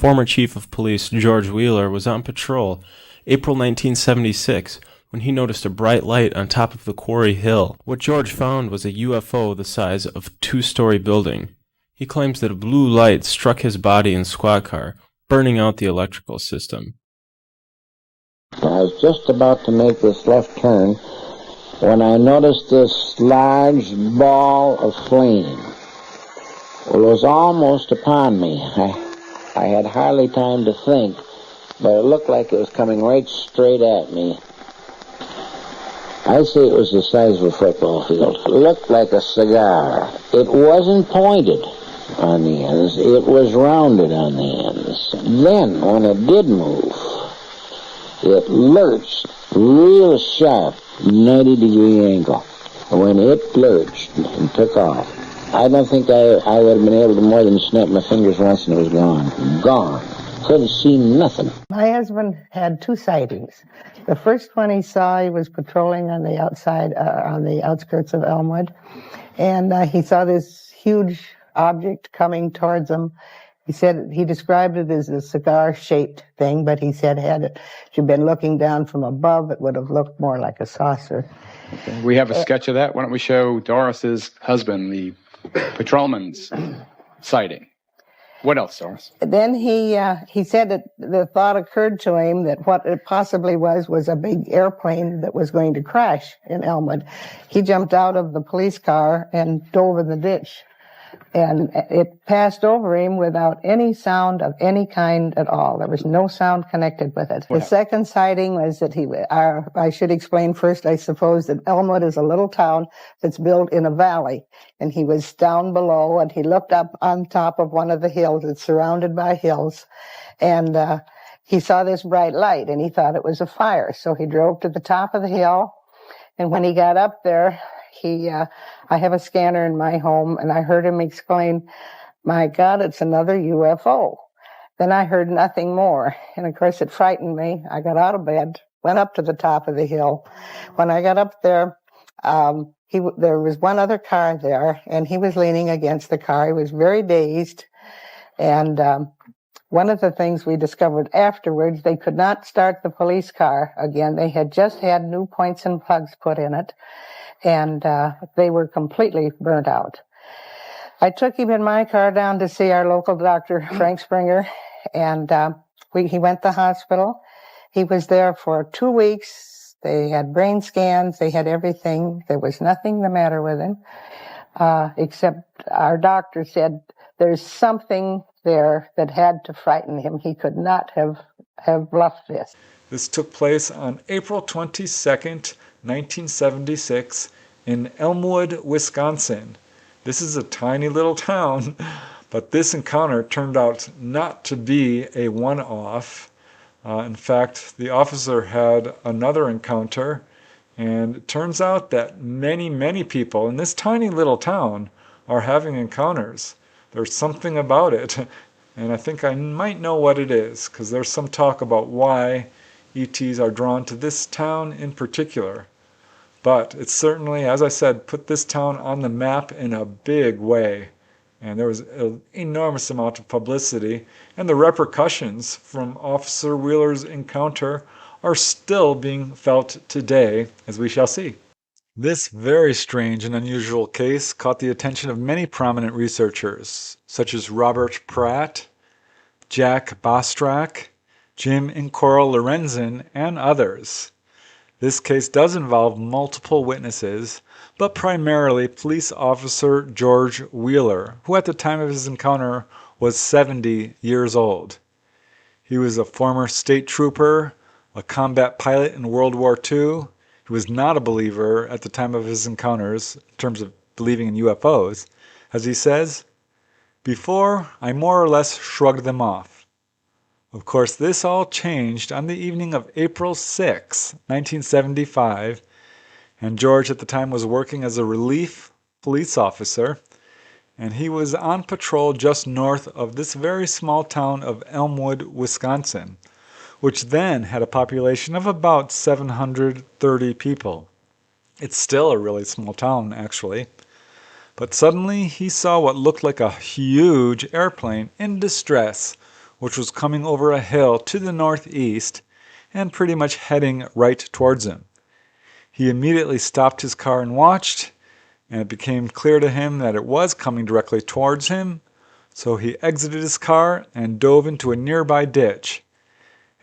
Former Chief of Police George Wheeler was on patrol April 1976 when he noticed a bright light on top of the quarry hill. What George found was a UFO the size of a two-story building. He claims that a blue light struck his body and squad car, burning out the electrical system. I was just about to make this left turn when I noticed this large ball of flame. Well, it was almost upon me. I had hardly time to think, but it looked like it was coming right straight at me. I'd say it was the size of a football field. It looked like a cigar. It wasn't pointed on the ends. It was rounded on the ends. Then, when it did move, it lurched real sharp, 90-degree angle. When it lurched and took off, I don't think I would have been able to more than snap my fingers once and it was gone. Gone. Couldn't see nothing. My husband had two sightings. The first one he saw, he was patrolling on the outside, on the outskirts of Elmwood, and he saw this huge object coming towards him. He said he described it as a cigar-shaped thing, but he said had you been looking down from above, it would have looked more like a saucer. Okay. We have a sketch of that. Why don't we show Doris's husband, the patrolman's sighting? What else, Doris? Then he said that the thought occurred to him that what it possibly was a big airplane that was going to crash in Elmwood. He jumped out of the police car and dove in the ditch. And it passed over him without any sound of any kind at all. There was no sound connected with it. The second sighting was that I should explain first, I suppose, that Elmwood is a little town that's built in a valley. And he was down below, and he looked up on top of one of the hills. It's surrounded by hills. And he saw this bright light, and he thought it was a fire. So he drove to the top of the hill, and when he got up there, I have a scanner in my home, and I heard him exclaim, "My God, it's another UFO." Then I heard nothing more, and of course it frightened me. I got out of bed, went up to the top of the hill. When I got up there, there was one other car there, and he was leaning against the car. He was very dazed, and one of the things we discovered afterwards, they could not start the police car again. They had just had new points and plugs put in it, and they were completely burnt out. I took him in my car down to see our local doctor, Frank Springer, and he went to the hospital. He was there for 2 weeks. They had brain scans. They had everything. There was nothing the matter with him, except our doctor said there's something there that had to frighten him. He could not have bluffed this. This took place on April 22nd, 1976 in Elmwood, Wisconsin. This is a tiny little town, but this encounter turned out not to be a one-off. In fact, the officer had another encounter, and it turns out that many people in this tiny little town are having encounters. There's something about it, and I think I might know what it is, because there's some talk about why ETs are drawn to this town in particular. But it certainly, as I said, put this town on the map in a big way. And there was an enormous amount of publicity, and the repercussions from Officer Wheeler's encounter are still being felt today, as we shall see. This very strange and unusual case caught the attention of many prominent researchers, such as Robert Pratt, Jack Bostrak, Jim and Coral Lorenzen, and others. This case does involve multiple witnesses, but primarily police officer George Wheeler, who at the time of his encounter was 70 years old. He was a former state trooper, a combat pilot in World War II. He was not a believer at the time of his encounters in terms of believing in UFOs. As he says, "Before, I more or less shrugged them off. Of course, this all changed on the evening of April 6, 1975, and George at the time was working as a relief police officer, and he was on patrol just north of this very small town of Elmwood, Wisconsin, which then had a population of about 730 people. It's still a really small town, actually. But suddenly he saw what looked like a huge airplane in distress, which was coming over a hill to the northeast and pretty much heading right towards him. He immediately stopped his car and watched, and it became clear to him that it was coming directly towards him, so he exited his car and dove into a nearby ditch.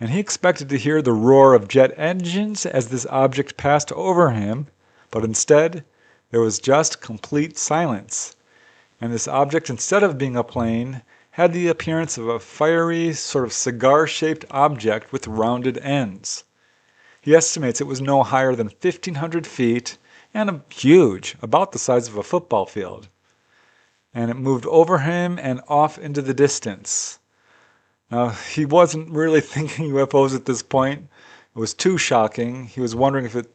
And he expected to hear the roar of jet engines as this object passed over him, but instead, there was just complete silence. And this object, instead of being a plane, had the appearance of a fiery, sort of cigar-shaped object with rounded ends. He estimates it was no higher than 1,500 feet and huge, about the size of a football field. And it moved over him and off into the distance. Now, he wasn't really thinking UFOs at this point. It was too shocking. He was wondering if it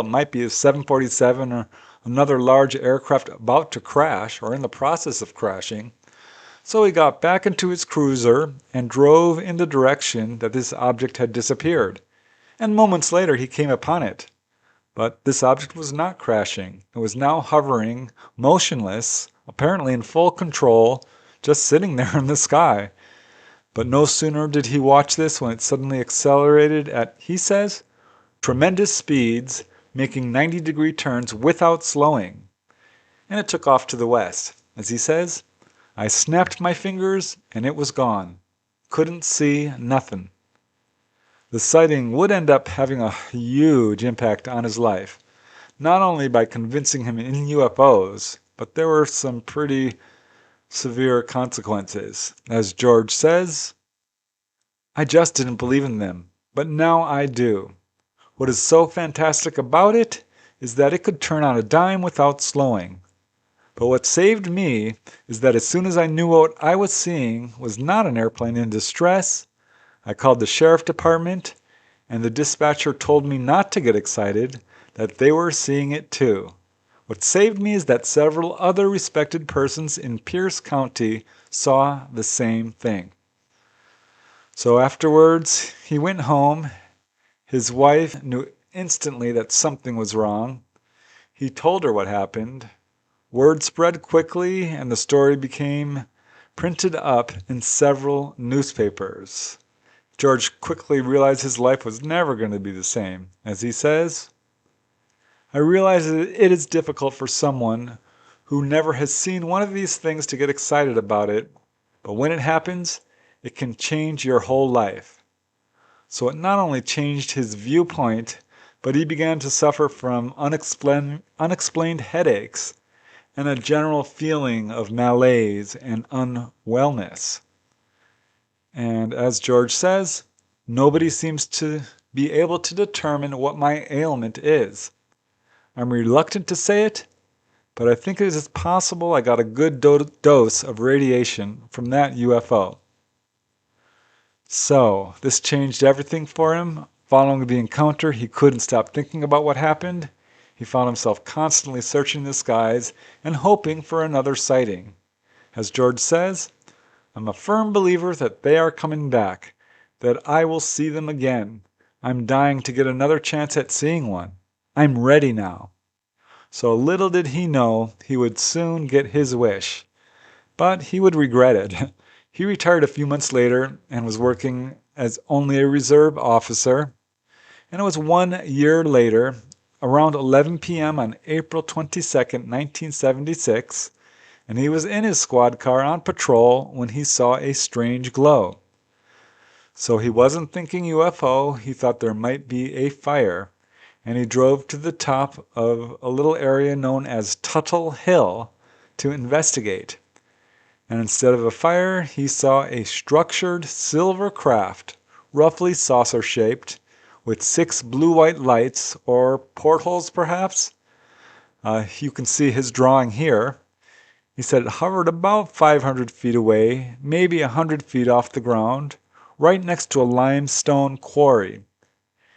might be a 747 or another large aircraft about to crash or in the process of crashing. So he got back into his cruiser and drove in the direction that this object had disappeared. And moments later he came upon it. But this object was not crashing. It was now hovering, motionless, apparently in full control, just sitting there in the sky. But no sooner did he watch this when it suddenly accelerated at, he says, tremendous speeds, making 90-degree turns without slowing. And it took off to the west. As he says, I snapped my fingers and it was gone. Couldn't see nothing. The sighting would end up having a huge impact on his life, not only by convincing him in UFOs, but there were some pretty severe consequences. As George says, I just didn't believe in them, but now I do. What is so fantastic about it is that it could turn on a dime without slowing. But what saved me is that as soon as I knew what I was seeing was not an airplane in distress, I called the sheriff department, and the dispatcher told me not to get excited, that they were seeing it too. What saved me is that several other respected persons in Pierce County saw the same thing. So afterwards, he went home. His wife knew instantly that something was wrong. He told her what happened. Word spread quickly, and the story became printed up in several newspapers. George quickly realized his life was never going to be the same. As he says, I realize that it is difficult for someone who never has seen one of these things to get excited about it, but when it happens, it can change your whole life. So it not only changed his viewpoint, but he began to suffer from unexplained headaches and a general feeling of malaise and unwellness. And as George says, nobody seems to be able to determine what my ailment is. I'm reluctant to say it, but I think it is possible I got a good dose of radiation from that UFO. So, this changed everything for him. Following the encounter, he couldn't stop thinking about what happened. He found himself constantly searching the skies and hoping for another sighting. As George says, I'm a firm believer that they are coming back, that I will see them again. I'm dying to get another chance at seeing one. I'm ready now. So little did he know he would soon get his wish. But he would regret it. He retired a few months later and was working as only a reserve officer. And it was 1 year later, around 11 p.m. on April 22nd, 1976, and he was in his squad car on patrol when he saw a strange glow. So he wasn't thinking UFO, he thought there might be a fire, and he drove to the top of a little area known as Tuttle Hill to investigate. And instead of a fire, he saw a structured silver craft, roughly saucer-shaped, with 6 blue-white lights, or portholes perhaps. You can see his drawing here. He said it hovered about 500 feet away, maybe 100 feet off the ground, right next to a limestone quarry.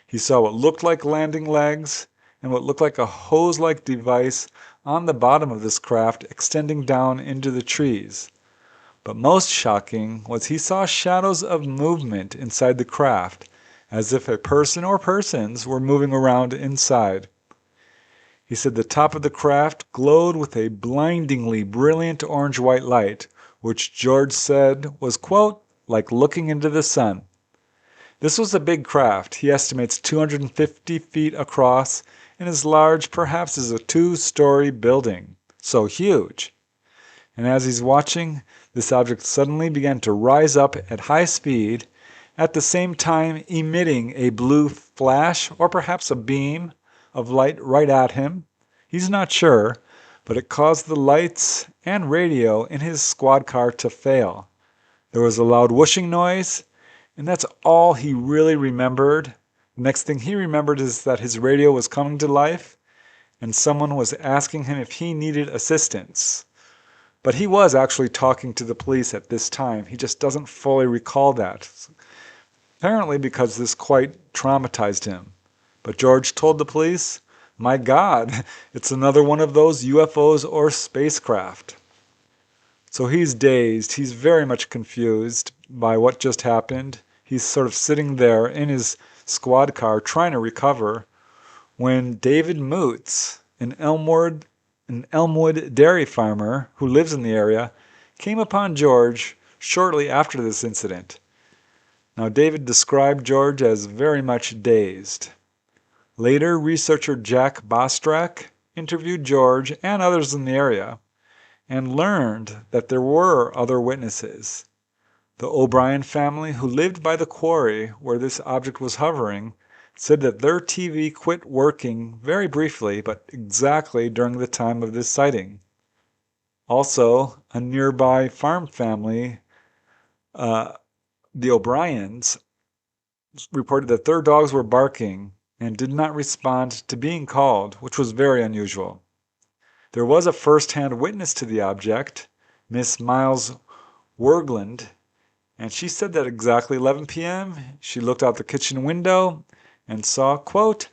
He saw what looked like landing legs and what looked like a hose-like device on the bottom of this craft extending down into the trees. But most shocking was he saw shadows of movement inside the craft, as if a person or persons were moving around inside. He said the top of the craft glowed with a blindingly brilliant orange-white light, which George said was, quote, like looking into the sun. This was a big craft. He estimates 250 feet across and as large perhaps as a 2-story building. So huge. And as he's watching, this object suddenly began to rise up at high speed, at the same time emitting a blue flash or perhaps a beam of light right at him. He's not sure, but it caused the lights and radio in his squad car to fail. There was a loud whooshing noise, and that's all he really remembered. The next thing he remembered is that his radio was coming to life, and someone was asking him if he needed assistance. But he was actually talking to the police at this time. He just doesn't fully recall that. Apparently because this quite traumatized him. But George told the police, "My God, it's another one of those UFOs or spacecraft." So he's dazed. He's very much confused by what just happened. He's sort of sitting there in his squad car trying to recover when David Moots, an Elmwood dairy farmer who lives in the area, came upon George shortly after this incident. Now, David described George as very much dazed. Later, researcher Jack Bostrak interviewed George and others in the area and learned that there were other witnesses. The O'Brien family, who lived by the quarry where this object was hovering, said that their TV quit working very briefly, but exactly during the time of this sighting. Also, a nearby farm family, the O'Briens, reported that their dogs were barking and did not respond to being called, which was very unusual. There was a first-hand witness to the object, Miss Miles Wergland, and she said that exactly 11 p.m. she looked out the kitchen window and saw, quote,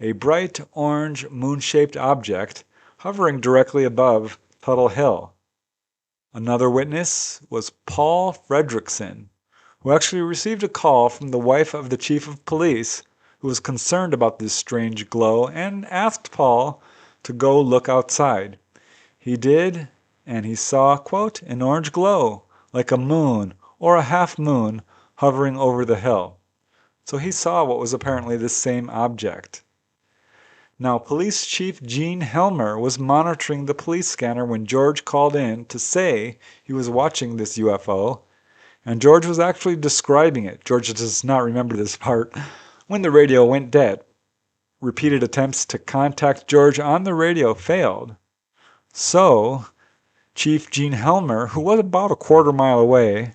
a bright orange moon-shaped object hovering directly above Tuttle Hill. Another witness was Paul Fredrickson, who actually received a call from the wife of the chief of police, who was concerned about this strange glow and asked Paul to go look outside. He did, and he saw, quote, an orange glow, like a moon or a half moon hovering over the hill. So he saw what was apparently the same object. Now, Police Chief Gene Helmer was monitoring the police scanner when George called in to say he was watching this UFO, and George was actually describing it. George does not remember this part. When the radio went dead, repeated attempts to contact George on the radio failed. So, Chief Gene Helmer, who was about a quarter mile away,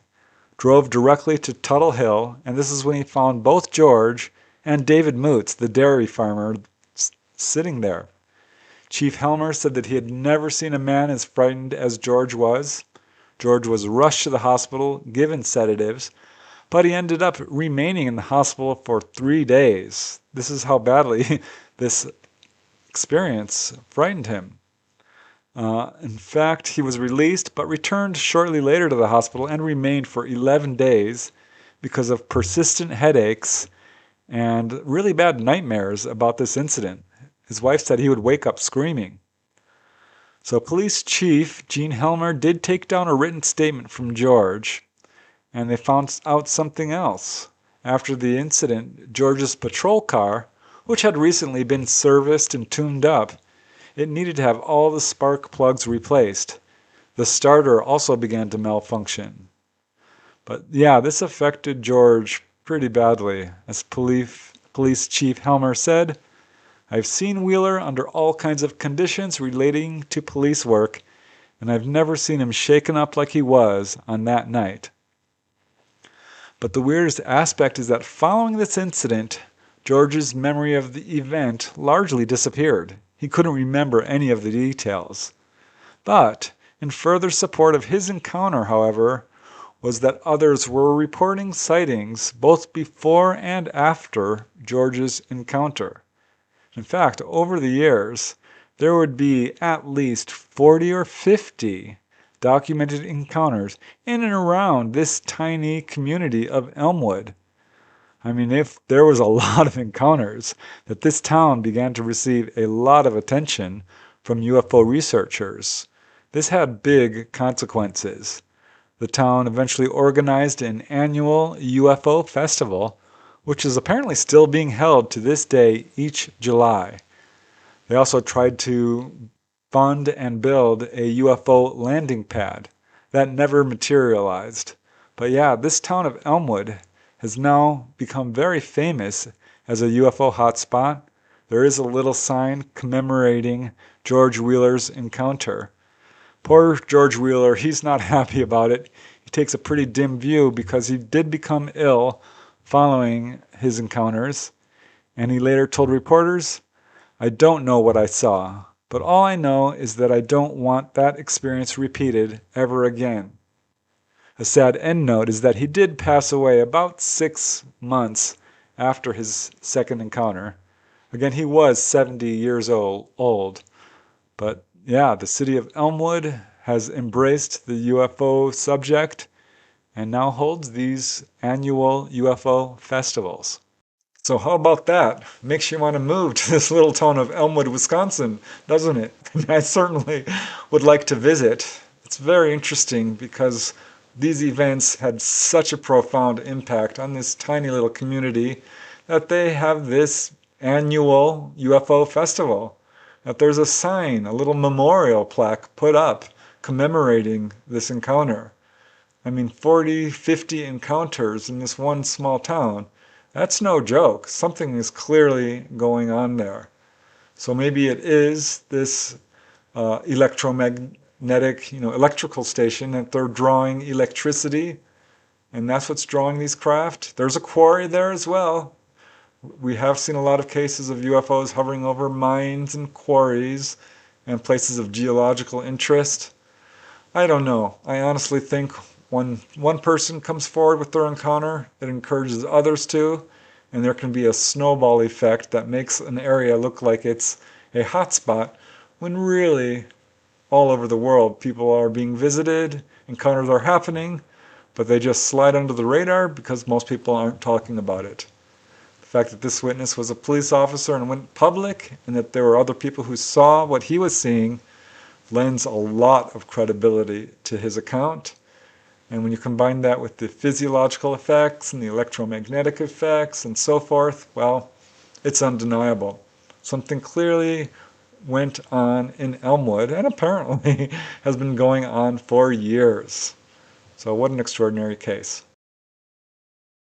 drove directly to Tuttle Hill, and this is when he found both George and David Moots, the dairy farmer, sitting there. Chief Helmer said that he had never seen a man as frightened as George was. George was rushed to the hospital, given sedatives, but he ended up remaining in the hospital for 3 days. This is how badly this experience frightened him. In fact, he was released but returned shortly later to the hospital and remained for 11 days because of persistent headaches and really bad nightmares about this incident. His wife said he would wake up screaming. So Police Chief Gene Helmer did take down a written statement from George, and they found out something else. After the incident, George's patrol car, which had recently been serviced and tuned up, it needed to have all the spark plugs replaced. The starter also began to malfunction. But yeah, this affected George pretty badly. As Police Chief Helmer said, I've seen Wheeler under all kinds of conditions relating to police work, and I've never seen him shaken up like he was on that night. But the weirdest aspect is that following this incident, George's memory of the event largely disappeared. He couldn't remember any of the details. But, in further support of his encounter, however, was that others were reporting sightings both before and after George's encounter. In fact, over the years, there would be at least 40 or 50 documented encounters in and around this tiny community of Elmwood. I mean, if there was a lot of encounters, that this town began to receive a lot of attention from UFO researchers. This had big consequences. The town eventually organized an annual UFO festival, which is apparently still being held to this day each July. They also tried to fund and build a UFO landing pad. That never materialized. But yeah, this town of Elmwood has now become very famous as a UFO hotspot. There is a little sign commemorating George Wheeler's encounter. Poor George Wheeler, he's not happy about it. He takes a pretty dim view because he did become ill following his encounters. And he later told reporters, "I don't know what I saw, but all I know is that I don't want that experience repeated ever again." A sad end note is that he did pass away about 6 months after his second encounter. Again, he was 70 years old. But yeah, the city of Elmwood has embraced the UFO subject and now holds these annual UFO festivals. So how about that? Makes you want to move to this little town of Elmwood, Wisconsin, doesn't it? I certainly would like to visit. It's very interesting because these events had such a profound impact on this tiny little community that they have this annual UFO festival. That there's a sign, a little memorial plaque put up commemorating this encounter. I mean, 40, 50 encounters in this one small town. That's no joke. Something is clearly going on there. So maybe it is this electromagnetic, electrical station that they're drawing electricity, and that's what's drawing these craft. There's a quarry there as well. We have seen a lot of cases of UFOs hovering over mines and quarries and places of geological interest. I don't know. I honestly think when one person comes forward with their encounter, it encourages others to, and there can be a snowball effect that makes an area look like it's a hotspot when really all over the world people are being visited, encounters are happening, but they just slide under the radar because most people aren't talking about it. The fact that this witness was a police officer and went public, and that there were other people who saw what he was seeing, lends a lot of credibility to his account. And when you combine that with the physiological effects and the electromagnetic effects and so forth, well, it's undeniable. Something clearly went on in Elmwood and apparently has been going on for years. So what an extraordinary case.